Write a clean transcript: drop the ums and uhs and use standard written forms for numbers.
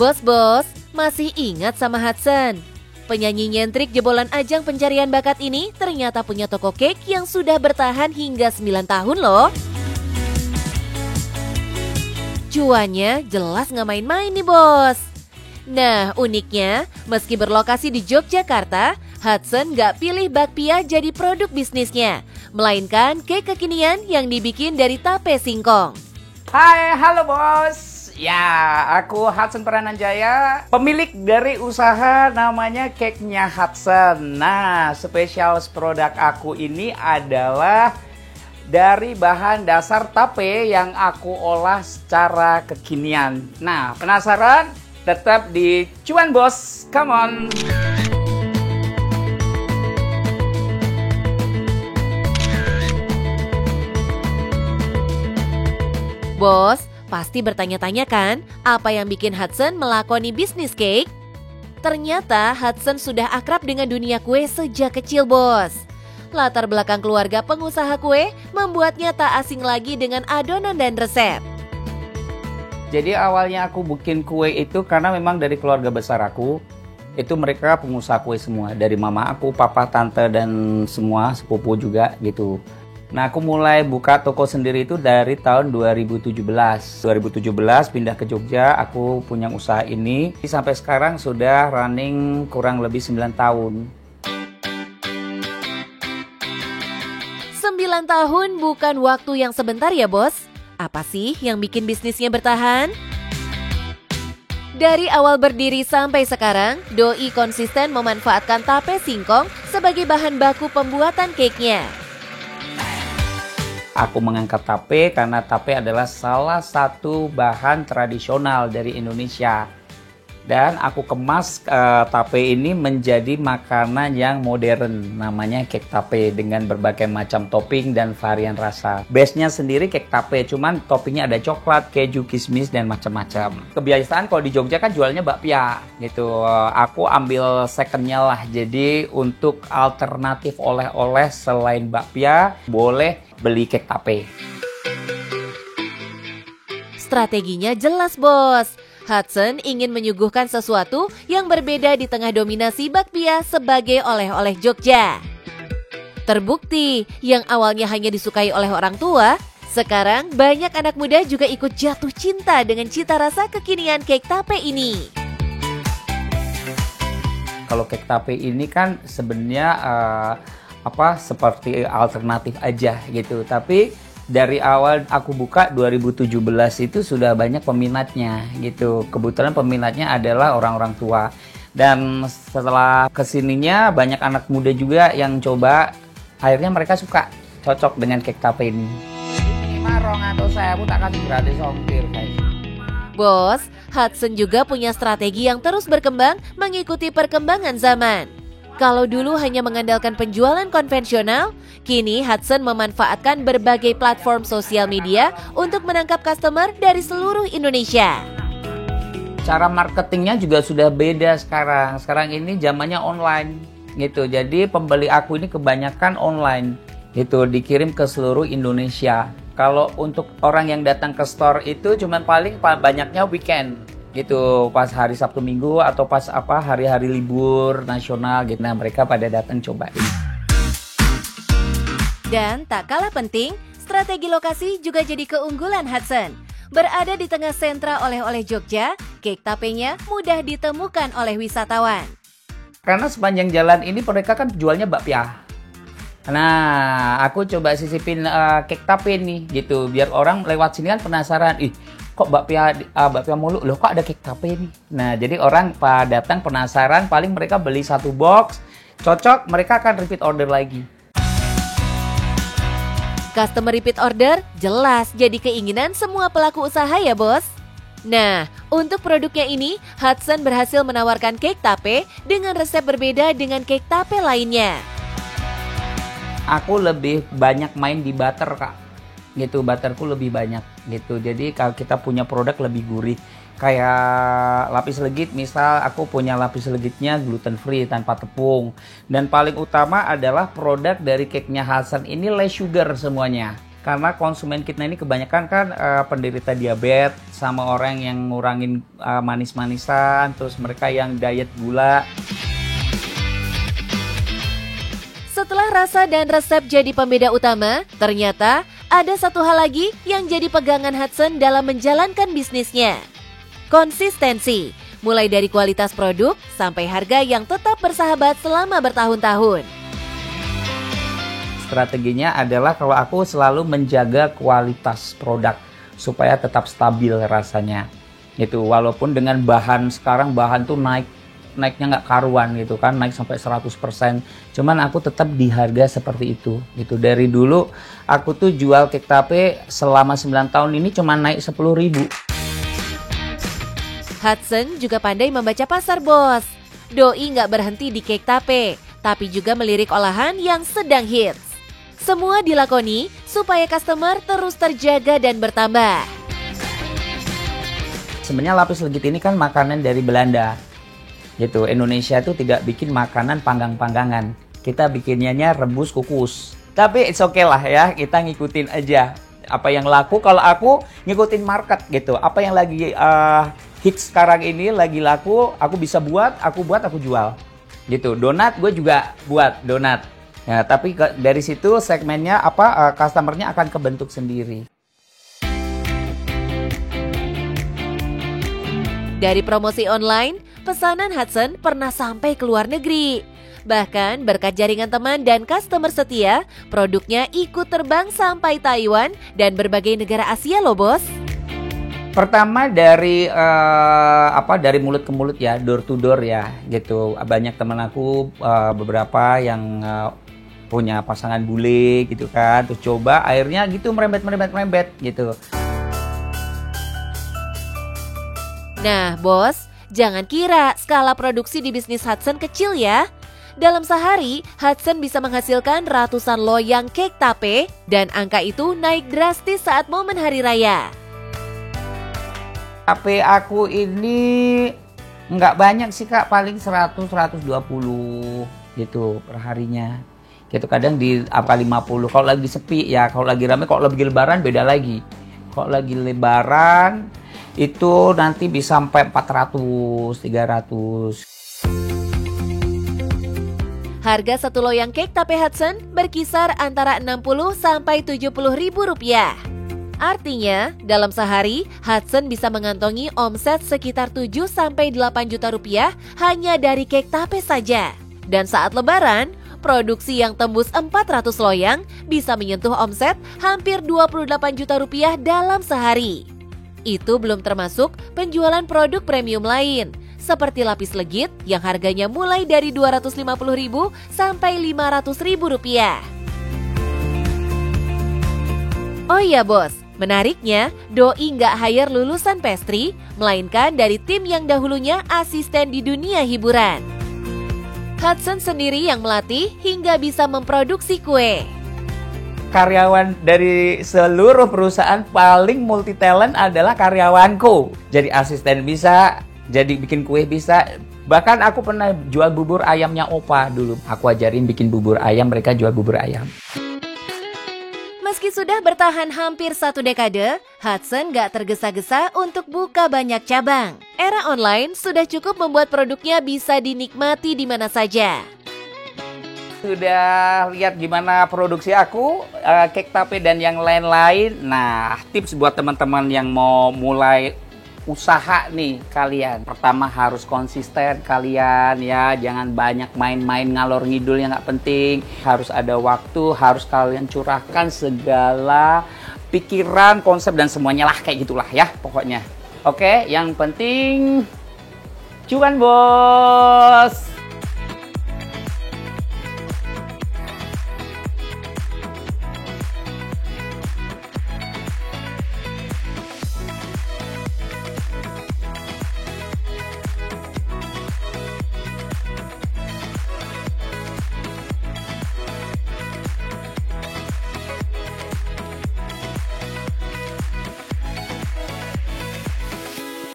Bos-bos, masih ingat sama Hudson? Penyanyi nyentrik jebolan ajang pencarian bakat ini ternyata punya toko cake yang sudah bertahan hingga 9 tahun loh. Cuannya jelas nggak main-main nih bos. Nah uniknya, meski berlokasi di Yogyakarta, Hudson nggak pilih bakpia jadi produk bisnisnya, melainkan cake kekinian yang dibikin dari tape singkong. Hai, halo bos. Ya, aku Hudson Prananjaya, pemilik dari usaha namanya Cake-nya Hudson. Nah, spesial produk aku ini adalah dari bahan dasar tape yang aku olah secara kekinian. Nah, penasaran? Tetap di Cuan Bos, come on! Bos, pasti bertanya-tanya kan, apa yang bikin Hudson melakoni bisnis cake? Ternyata Hudson sudah akrab dengan dunia kue sejak kecil, bos. Latar belakang keluarga pengusaha kue membuatnya tak asing lagi dengan adonan dan resep. Jadi awalnya aku bikin kue itu karena memang dari keluarga besar aku, itu mereka pengusaha kue semua. Dari mama aku, papa, tante, dan semua sepupu juga gitu. Nah, aku mulai buka toko sendiri itu dari tahun 2017. 2017 pindah ke Jogja, aku punya usaha ini. Sampai sekarang sudah running kurang lebih 9 tahun. 9 tahun bukan waktu yang sebentar ya bos. Apa sih yang bikin bisnisnya bertahan? Dari awal berdiri sampai sekarang, Doi konsisten memanfaatkan tape singkong sebagai bahan baku pembuatan cake-nya. Aku mengangkat tape karena tape adalah salah satu bahan tradisional dari Indonesia. Dan aku kemas tape ini menjadi makanan yang modern, namanya cake tape dengan berbagai macam topping dan varian rasa. Base-nya sendiri cake tape, cuman toppingnya ada coklat, keju, kismis, dan macam-macam. Kebiasaan kalau di Jogja kan jualnya bakpia gitu. Aku ambil second-nya lah, jadi untuk alternatif oleh-oleh selain bakpia, boleh beli cake tape. Strateginya jelas bos. Hudson ingin menyuguhkan sesuatu yang berbeda di tengah dominasi bakpia sebagai oleh-oleh Jogja. Terbukti, yang awalnya hanya disukai oleh orang tua, sekarang banyak anak muda juga ikut jatuh cinta dengan cita rasa kekinian cake tape ini. Kalau cake tape ini kan sebenarnya seperti alternatif aja gitu, tapi dari awal aku buka 2017 itu sudah banyak peminatnya gitu. Kebetulan peminatnya adalah orang-orang tua. Dan setelah kesininya banyak anak muda juga yang coba. Akhirnya mereka suka, cocok dengan cake tape ini. Ini marong atau saya tak kasih gratis ongkir guys. Bos, Hudson juga punya strategi yang terus berkembang mengikuti perkembangan zaman. Kalau dulu hanya mengandalkan penjualan konvensional, kini Hudson memanfaatkan berbagai platform sosial media untuk menangkap customer dari seluruh Indonesia. Cara marketingnya juga sudah beda sekarang. Sekarang ini zamannya online gitu. Jadi pembeli aku ini kebanyakan online gitu, dikirim ke seluruh Indonesia. Kalau untuk orang yang datang ke store itu cuman paling banyaknya weekend gitu, pas hari Sabtu Minggu atau pas hari-hari libur nasional gitu. Nah, mereka pada datang cobain. Dan tak kalah penting, strategi lokasi juga jadi keunggulan Hudson. Berada di tengah sentra oleh-oleh Jogja, cake tapenya mudah ditemukan oleh wisatawan. Karena sepanjang jalan ini mereka kan jualnya bakpia. Nah, aku coba sisipin cake tape nih gitu, biar orang lewat sini kan penasaran, kok bakpia mulu, loh kok ada cake tape nih. Nah, jadi orang pada datang penasaran, paling mereka beli satu box, cocok, mereka akan repeat order lagi. Customer repeat order jelas jadi keinginan semua pelaku usaha ya bos. Nah, untuk produknya ini, Hudson berhasil menawarkan cake tape dengan resep berbeda dengan cake tape lainnya. Aku lebih banyak main di butter kak, gitu, butterku lebih banyak gitu. Jadi kalau kita punya produk lebih gurih, kayak lapis legit, misal aku punya lapis legitnya gluten free tanpa tepung. Dan paling utama adalah produk dari cake-nya Hudson ini less sugar semuanya. Karena konsumen kita ini kebanyakan kan penderita diabetes sama orang yang ngurangin manis-manisan, terus mereka yang diet gula. Setelah rasa dan resep jadi pembeda utama, ternyata ada satu hal lagi yang jadi pegangan Hudson dalam menjalankan bisnisnya. Konsistensi, mulai dari kualitas produk sampai harga yang tetap bersahabat selama bertahun-tahun. Strateginya adalah kalau aku selalu menjaga kualitas produk supaya tetap stabil rasanya. Gitu, walaupun dengan bahan sekarang bahan tuh naiknya nggak karuan gitu kan, naik sampai 100%. Cuman aku tetap di harga seperti itu. Gitu. Dari dulu aku tuh jual cake tape selama 9 tahun ini cuma naik 10.000. Hudson juga pandai membaca pasar, bos. Doi nggak berhenti di cake tape, tapi juga melirik olahan yang sedang hits. Semua dilakoni supaya customer terus terjaga dan bertambah. Sebenarnya lapis legit ini kan makanan dari Belanda. Gitu. Indonesia itu tidak bikin makanan panggang-panggangan. Kita bikinnya rebus kukus. Tapi it's okay lah ya, kita ngikutin aja. Apa yang laku, kalau aku ngikutin market gitu. Apa yang lagi hits sekarang ini, lagi laku, aku bisa buat, aku jual. Gitu. Donat gue juga buat donat. Ya, tapi dari situ segmennya customernya akan kebentuk sendiri. Dari promosi online, pesanan Hudson pernah sampai ke luar negeri. Bahkan berkat jaringan teman dan customer setia, produknya ikut terbang sampai Taiwan dan berbagai negara Asia loh, bos. Pertama dari mulut ke mulut ya, door to door ya, gitu. Banyak teman aku beberapa yang punya pasangan bule gitu kan, terus coba akhirnya gitu merembet gitu. Nah, bos, jangan kira skala produksi di bisnis Hudson kecil ya. Dalam sehari, Hudson bisa menghasilkan ratusan loyang cake tape dan angka itu naik drastis saat momen hari raya. Tape aku ini nggak banyak sih Kak, paling 100-120 gitu per harinya. Gitu kadang di apa 50. Kalau lagi sepi ya, kalau lagi rame, kalau lagi lebaran beda lagi. Kalau lagi lebaran itu nanti bisa sampai 400, 300. Harga satu loyang cake tape Hudson berkisar antara 60 sampai 70 ribu rupiah. Artinya, dalam sehari Hudson bisa mengantongi omset sekitar 7 sampai 8 juta rupiah hanya dari cake tape saja. Dan saat lebaran, produksi yang tembus 400 loyang bisa menyentuh omset hampir 28 juta rupiah dalam sehari. Itu belum termasuk penjualan produk premium lain, seperti lapis legit yang harganya mulai dari 250.000 sampai 500.000 rupiah. Oh iya bos, menariknya Doi nggak hire lulusan pastry, melainkan dari tim yang dahulunya asisten di dunia hiburan. Hudson sendiri yang melatih hingga bisa memproduksi kue. Karyawan dari seluruh perusahaan paling multi talent adalah karyawanku. Jadi asisten bisa, jadi bikin kue bisa. Bahkan aku pernah jual bubur ayamnya Opa dulu. Aku ajarin bikin bubur ayam, mereka jual bubur ayam. Meski sudah bertahan hampir 1 dekade, Hudson gak tergesa-gesa untuk buka banyak cabang. Era online sudah cukup membuat produknya bisa dinikmati di mana saja. Sudah lihat gimana produksi aku, cake tape dan yang lain-lain. Nah, tips buat teman-teman yang mau mulai usaha nih kalian. Pertama harus konsisten kalian ya, jangan banyak main-main ngalor ngidul yang nggak penting. Harus ada waktu, harus kalian curahkan segala pikiran, konsep dan semuanya lah kayak gitulah ya pokoknya. Oke, yang penting cuan bos.